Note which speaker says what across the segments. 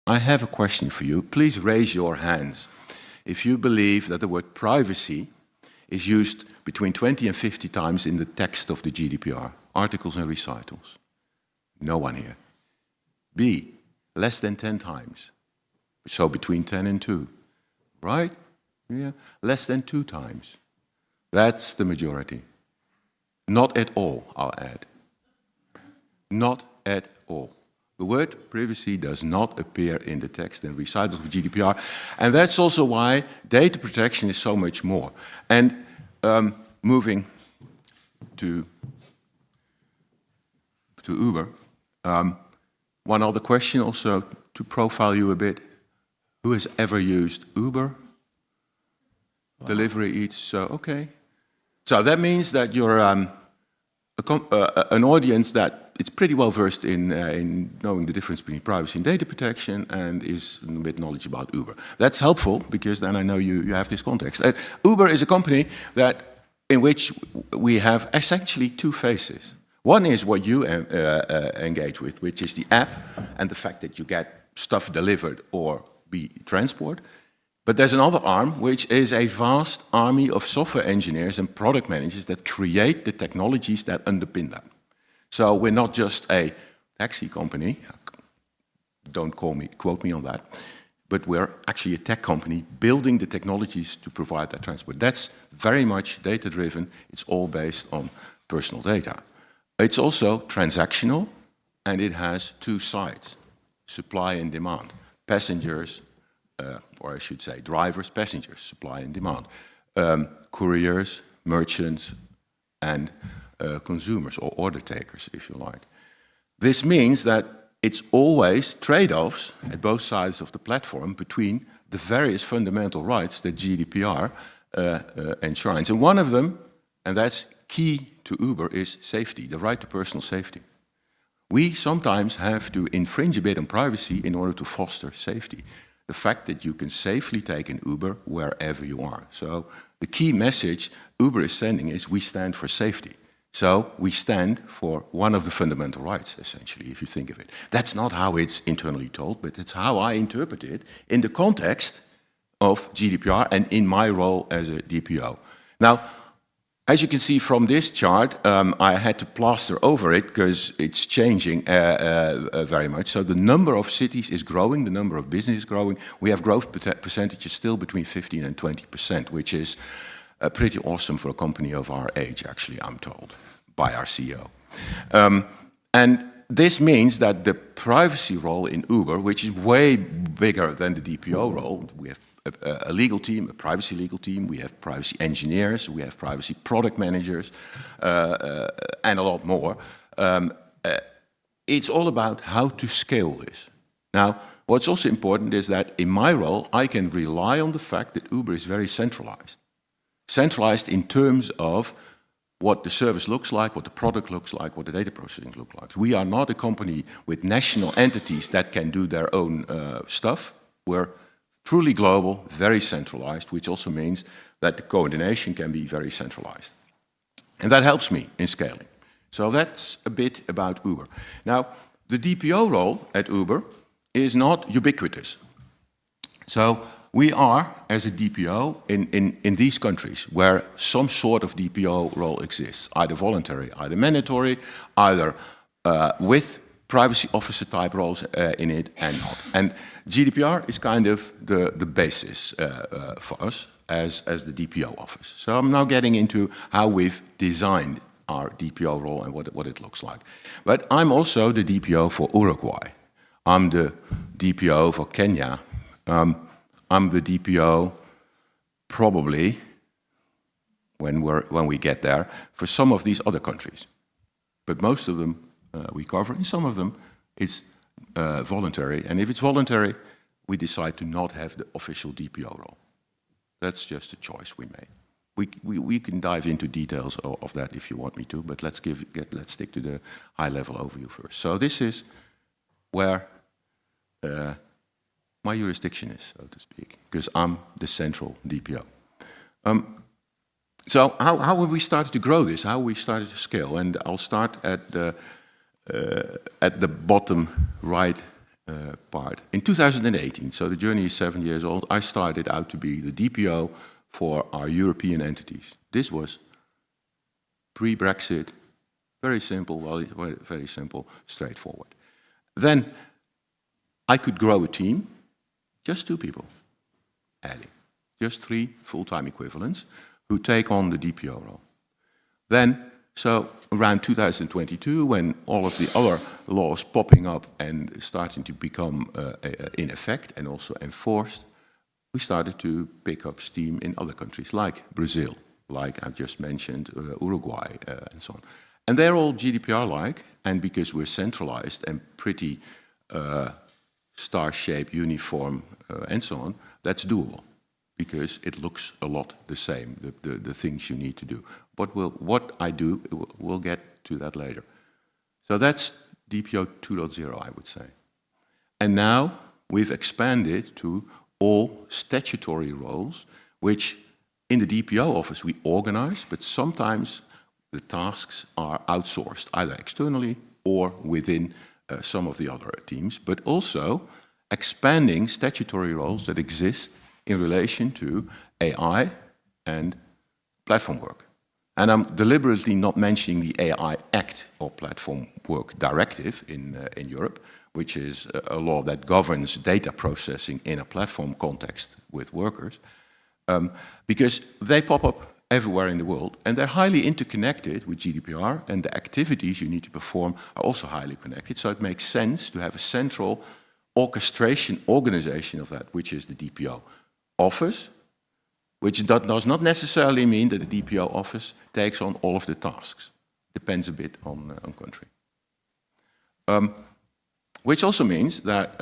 Speaker 1: I have a question for you. Please raise your hands if you believe that the word privacy is used between 20 and 50 times in the text of the GDPR, articles and recitals. No one here. B, less than 10 times. So between 10 and 2. Right? Yeah. Less than 2 times. That's the majority. Not at all, I'll add. Not at all. The word privacy does not appear in the text and recitals of GDPR, and that's also why data protection is so much more. And moving to Uber, one other question also to profile you a bit. Who has ever used Uber? Wow. Delivery, Eats, so okay. So that means that you're an audience that it's pretty well versed in knowing the difference between privacy and data protection and is a bit knowledgeable about Uber. That's helpful because then I know you have this context. Uber is a company in which we have essentially 2 phases. One is what you engage with, which is the app and the fact that you get stuff delivered or be transport. But there's another arm, which is a vast army of software engineers and product managers that create the technologies that underpin that. So we're not just a taxi company, don't quote me on that, but we're actually a tech company building the technologies to provide that transport. That's very much data-driven. It's all based on personal data. It's also transactional, and it has 2 sides, supply and demand. Passengers, or I should say drivers, passengers, supply and demand. Couriers, merchants, and consumers, or order takers, if you like. This means that it's always trade-offs at both sides of the platform between the various fundamental rights that GDPR enshrines. And one of them, and that's key to Uber, is safety, the right to personal safety. We sometimes have to infringe a bit on privacy in order to foster safety. The fact that you can safely take an Uber wherever you are. So the key message Uber is sending is we stand for safety. So we stand for one of the fundamental rights, essentially, if you think of it. That's not how it's internally told, but it's how I interpret it in the context of GDPR and in my role as a DPO. Now, as you can see from this chart, I had to plaster over it because it's changing very much. So the number of cities is growing, the number of businesses is growing. We have growth percentages still between 15 and 20%, which is pretty awesome for a company of our age, actually, I'm told, by our CEO. And this means that the privacy role in Uber, which is way bigger than the DPO role, we have a legal team, a privacy legal team, we have privacy engineers, we have privacy product managers, and a lot more. It's all about how to scale this. Now, what's also important is that in my role, I can rely on the fact that Uber is very centralized. Centralized in terms of what the service looks like, what the product looks like, what the data processing looks like. We are not a company with national entities that can do their own stuff. We're truly global, very centralized, which also means that the coordination can be very centralized. And that helps me in scaling. So that's a bit about Uber. Now, the DPO role at Uber is not ubiquitous. So we are, as a DPO, in these countries where some sort of DPO role exists, either voluntary, either mandatory, either with privacy officer type roles in it and not. And GDPR is kind of the basis for us as the DPO office. So I'm now getting into how we've designed our DPO role and what it looks like. But I'm also the DPO for Uruguay. I'm the DPO for Kenya. I'm the DPO probably, when we get there, for some of these other countries. But most of them we cover, and some of them it's voluntary. And if it's voluntary, we decide to not have the official DPO role. That's just a choice we made. We can dive into details of that if you want me to, but let's stick to the high-level overview first. So this is where my jurisdiction is, so to speak, because I'm the central DPO. So how have we started to grow this? How we started to scale? And I'll start at the bottom right part. In 2018, so the journey is 7 years old, I started out to be the DPO for our European entities. This was pre-Brexit, very simple, very simple, straightforward. Then I could grow a team, just 2 people, adding, just 3 full-time equivalents who take on the DPO role. Then, so around 2022, when all of the other laws popping up and starting to become in effect and also enforced, we started to pick up steam in other countries like Brazil, like I've just mentioned, Uruguay, and so on. And they're all GDPR-like, and because we're centralized and pretty star-shaped, uniform, and so on, that's doable, because it looks a lot the same, the things you need to do. What I do, we'll get to that later. So that's DPO 2.0, I would say. And now we've expanded to all statutory roles, which in the DPO office we organize, but sometimes the tasks are outsourced, either externally or within some of the other teams, but also expanding statutory roles that exist in relation to AI and platform work. And I'm deliberately not mentioning the AI Act or Platform Work Directive in Europe, which is a law that governs data processing in a platform context with workers, because they pop up everywhere in the world, and they're highly interconnected with GDPR, and the activities you need to perform are also highly connected, so it makes sense to have a central orchestration organization of that, which is the DPO office, which does not necessarily mean that the DPO office takes on all of the tasks. Depends a bit on country. Which also means that,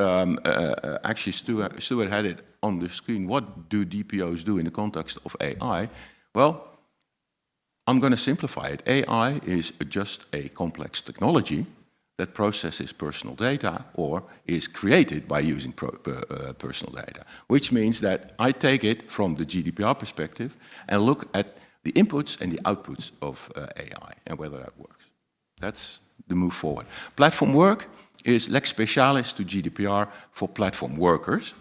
Speaker 1: actually Stuart had it on the screen, what do DPOs do in the context of AI? Well, I'm going to simplify it. AI is just a complex technology that processes personal data or is created by using personal data, which means that I take it from the GDPR perspective and look at the inputs and the outputs of AI and whether that works. That's the move forward. Platform work is lex specialis to GDPR for platform workers.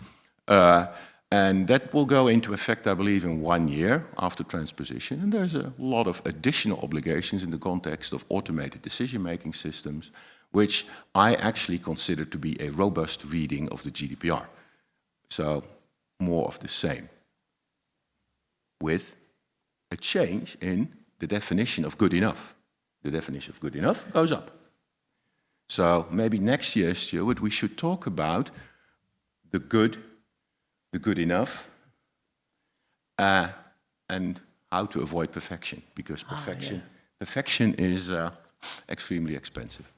Speaker 1: And that will go into effect, I believe, in 1 year after transposition. And there's a lot of additional obligations in the context of automated decision-making systems, which I actually consider to be a robust reading of the GDPR. So more of the same, with a change in the definition of good enough. The definition of good enough goes up. So maybe next year, Stuart, we should talk about the good enough, and how to avoid perfection, because perfection is extremely expensive.